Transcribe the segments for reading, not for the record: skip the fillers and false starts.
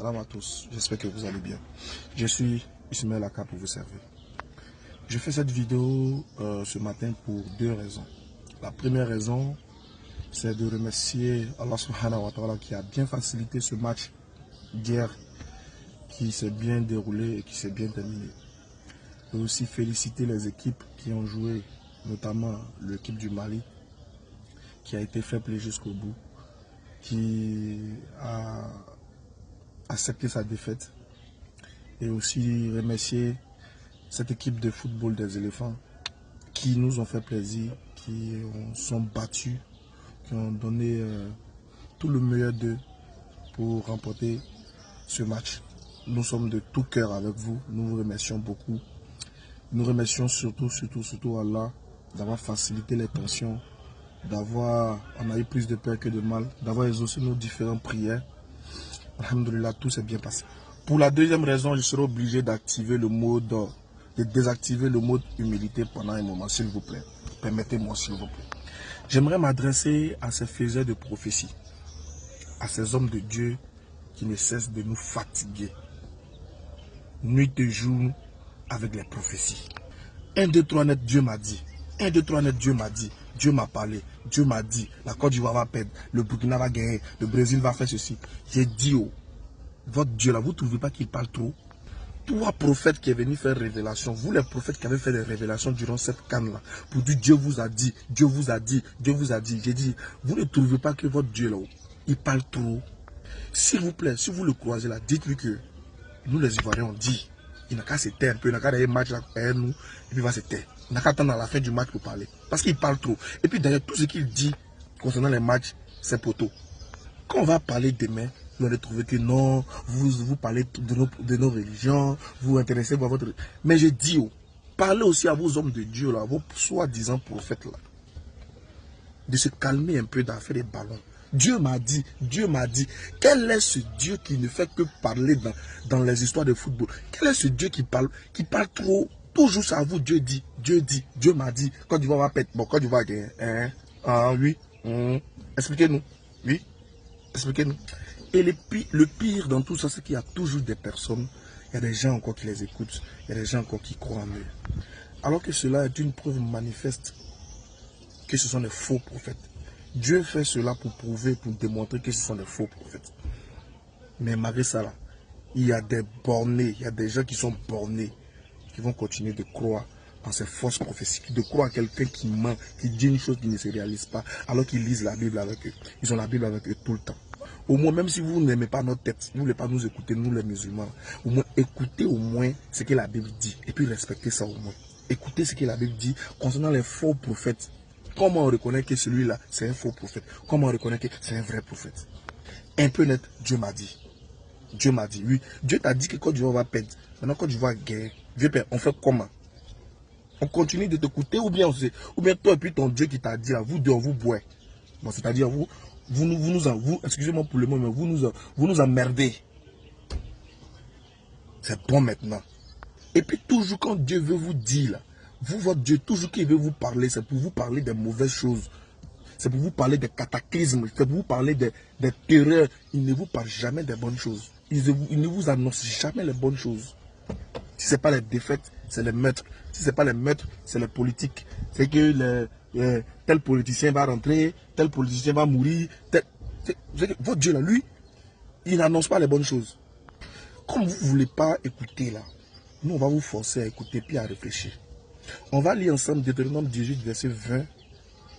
Salam à tous, j'espère que vous allez bien. Je suis Ismaël Aka pour vous servir. Je fais cette vidéo ce matin pour deux raisons. La première raison, c'est de remercier Allah subhanahu wa ta'ala qui a bien facilité ce match d'hier, qui s'est bien déroulé et qui s'est bien terminé. Et aussi féliciter les équipes qui ont joué, notamment l'équipe du Mali, qui a été fair play jusqu'au bout, qui a accepté sa défaite, et aussi remercier cette équipe de football des éléphants qui nous ont fait plaisir, qui sont battus, qui ont donné tout le meilleur d'eux pour remporter ce match. Nous sommes de tout cœur avec vous, nous vous remercions beaucoup. Nous remercions surtout Allah d'avoir facilité les tensions, on a eu plus de peur que de mal, d'avoir exaucé nos différentes prières. Alhamdulillah, tout s'est bien passé. Pour la deuxième raison, je serai obligé d'activer le mode, de désactiver le mode humilité pendant un moment, s'il vous plaît. Permettez-moi, s'il vous plaît. J'aimerais m'adresser à ces faiseurs de prophéties, à ces hommes de Dieu qui ne cessent de nous fatiguer, nuit et jour, avec les prophéties. 1, 2, 3 net, Dieu m'a dit. 1, 2, 3 net, Dieu m'a dit. Dieu m'a parlé. Dieu m'a dit. La Côte d'Ivoire va perdre. Le Burkina va gagner. Le Brésil va faire ceci. J'ai dit, oh, votre Dieu là, vous ne trouvez pas qu'il parle trop? Trois prophètes qui est venu faire révélation, vous les prophètes qui avez fait des révélations durant cette canne là, pour dire Dieu vous a dit, Dieu vous a dit, Dieu vous a dit. J'ai dit, vous ne trouvez pas que votre Dieu là, il parle trop? S'il vous plaît, si vous le croisez là, dites-lui que nous les Ivoiriens on dit, il n'a qu'à se taire un peu, il n'a qu'à aller match là derrière nous, et puis il va se taire. Il n'a qu'à attendre à la fin du match pour parler. Parce qu'il parle trop. Et puis d'ailleurs, tout ce qu'il dit concernant les matchs, c'est poteau. Quand on va parler demain, vous allez trouver que non, vous parlez de nos religions, vous vous intéressez à votre... Mais je dis, oh, parlez aussi à vos hommes de Dieu, là, vos soi-disant prophètes, là, de se calmer un peu, d'en faire des ballons. Dieu m'a dit, Dieu m'a dit. Quel est ce Dieu qui ne fait que parler dans les histoires de football? Quel est ce Dieu qui parle trop? Toujours ça à vous, Dieu dit, Dieu m'a dit. Quand tu vas perdre, bon, quand tu vas gagner, hein? Ah oui, expliquez-nous, oui, expliquez-nous. Et le pire dans tout ça, c'est qu'il y a toujours des personnes, il y a des gens encore qui les écoutent, il y a des gens encore qui croient en eux. Alors que cela est une preuve manifeste que ce sont des faux prophètes. Dieu fait cela pour prouver, pour démontrer que ce sont des faux prophètes. Mais malgré ça, là, il y a des bornés, il y a des gens qui sont bornés, qui vont continuer de croire en ces fausses prophéties, de croire à quelqu'un qui ment, qui dit une chose qui ne se réalise pas, alors qu'ils lisent la Bible avec eux. Ils ont la Bible avec eux tout le temps. Au moins, même si vous n'aimez pas notre tête, vous ne voulez pas nous écouter, nous les musulmans, au moins écoutez au moins ce que la Bible dit, et puis respectez ça au moins. Écoutez ce que la Bible dit concernant les faux prophètes. Comment on reconnaît que celui-là, c'est un faux prophète? Comment on reconnaît que c'est un vrai prophète? Un peu net, Dieu m'a dit. Dieu m'a dit, oui. Dieu t'a dit que quand tu vas perdre, maintenant quand tu vas gagner, vieux père, on fait comment? On continue de t'écouter ou bien toi et puis ton Dieu qui t'a dit là, vous deux, on vous boit. Bon, c'est-à-dire excusez-moi pour le mot, mais vous nous emmerdez. C'est bon maintenant. Et puis toujours quand Dieu veut vous dire là, votre Dieu, toujours qu'il veut vous parler, c'est pour vous parler des mauvaises choses. C'est pour vous parler des cataclysmes, c'est pour vous parler des terreurs. Il ne vous parle jamais des bonnes choses. Il ne vous annonce jamais les bonnes choses. Si ce n'est pas les défaites, c'est les meurtres. Si ce n'est pas les meurtres, c'est les politiques. C'est que tel politicien va rentrer, tel politicien va mourir. Votre Dieu là, lui, il n'annonce pas les bonnes choses. Comme vous ne voulez pas écouter là, nous on va vous forcer à écouter puis à réfléchir. On va lire ensemble Deutéronome 18, verset 20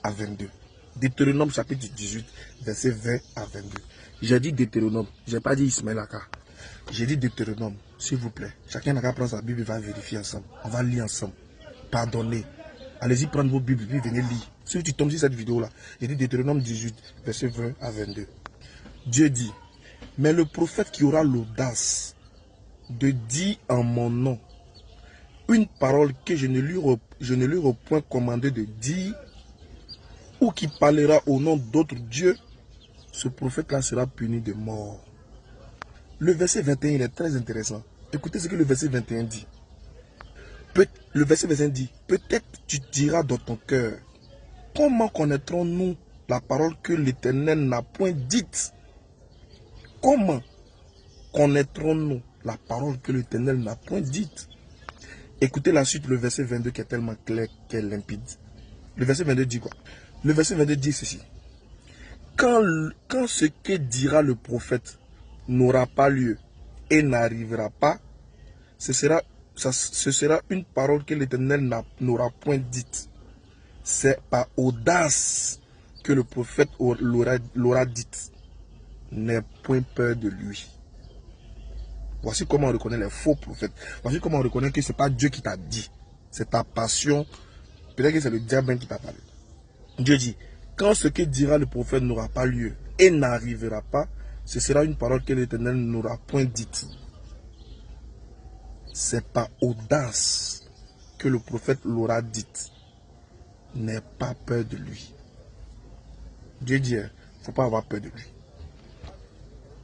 à 22. Deutéronome chapitre 18, verset 20 à 22. J'ai dit Deutéronome, je n'ai pas dit Ismaël Aka. J'ai dit Deutéronome, s'il vous plaît. Chacun n'a qu'à prendre sa Bible et va vérifier ensemble. On va lire ensemble. Pardonnez. Allez-y prendre vos Bibles et venez lire. Si tu tombes sur cette vidéo-là, j'ai dit Deutéronome 18, verset 20 à 22. Dieu dit, mais le prophète qui aura l'audace de dire en mon nom une parole que je ne lui ai point commandé de dire, ou qui parlera au nom d'autres dieux, ce prophète-là sera puni de mort. Le verset 21, il est très intéressant. Écoutez ce que le verset 21 dit. Le verset 21 dit, peut-être tu diras dans ton cœur, comment connaîtrons-nous la parole que l'Éternel n'a point dite? Comment? connaîtrons-nous la parole que l'Éternel n'a point dite. Écoutez la suite, le verset 22 qui est tellement clair, qui est limpide. Le verset 22 dit quoi? Le verset 22 dit ceci. Quand ce que dira le prophète n'aura pas lieu et n'arrivera pas, ce sera une parole que l'Éternel n'aura point dite. C'est par audace que le prophète l'aura dite. N'aie point peur de lui. Voici comment on reconnaît les faux prophètes. Voici comment on reconnaît que ce n'est pas Dieu qui t'a dit. C'est ta passion. Peut-être que c'est le diable qui t'a parlé. Dieu dit, quand ce que dira le prophète n'aura pas lieu et n'arrivera pas, ce sera une parole que l'Éternel n'aura point dite. C'est par audace que le prophète l'aura dite. N'aie pas peur de lui. Dieu dit, il ne faut pas avoir peur de lui.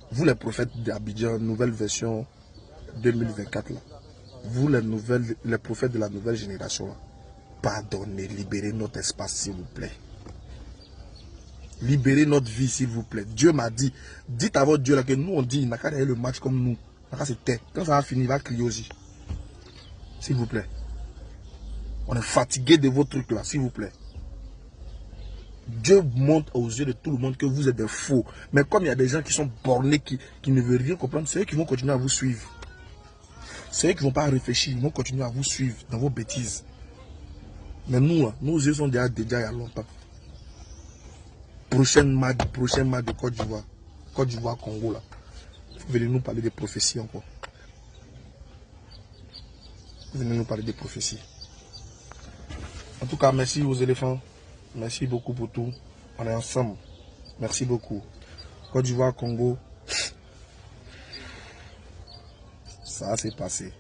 Vous les prophètes d'Abidjan, nouvelle version 2024 là. Vous les prophètes de la nouvelle génération là. Pardonnez, libérez notre espace s'il vous plaît. Libérez notre vie s'il vous plaît. Dieu m'a dit, dites à votre Dieu là que nous on dit, il n'a qu'à aller le match comme nous. Il n'a qu'à se taire. Quand ça va finir, il va crier aussi. S'il vous plaît. On est fatigué de vos trucs là, s'il vous plaît. Dieu montre aux yeux de tout le monde que vous êtes des faux. Mais comme il y a des gens qui sont bornés, qui ne veulent rien comprendre, c'est eux qui vont continuer à vous suivre. C'est eux qui ne vont pas réfléchir, ils vont continuer à vous suivre dans vos bêtises. Mais nous, nos yeux sont déjà il y a longtemps. Prochain match de Côte d'Ivoire. Côte d'Ivoire, Congo là. Vous venez nous parler des prophéties encore. Vous venez nous parler des prophéties. En tout cas, merci aux éléphants. Merci beaucoup pour tout. On est ensemble. Merci beaucoup. Côte d'Ivoire, Congo. Ça s'est passé.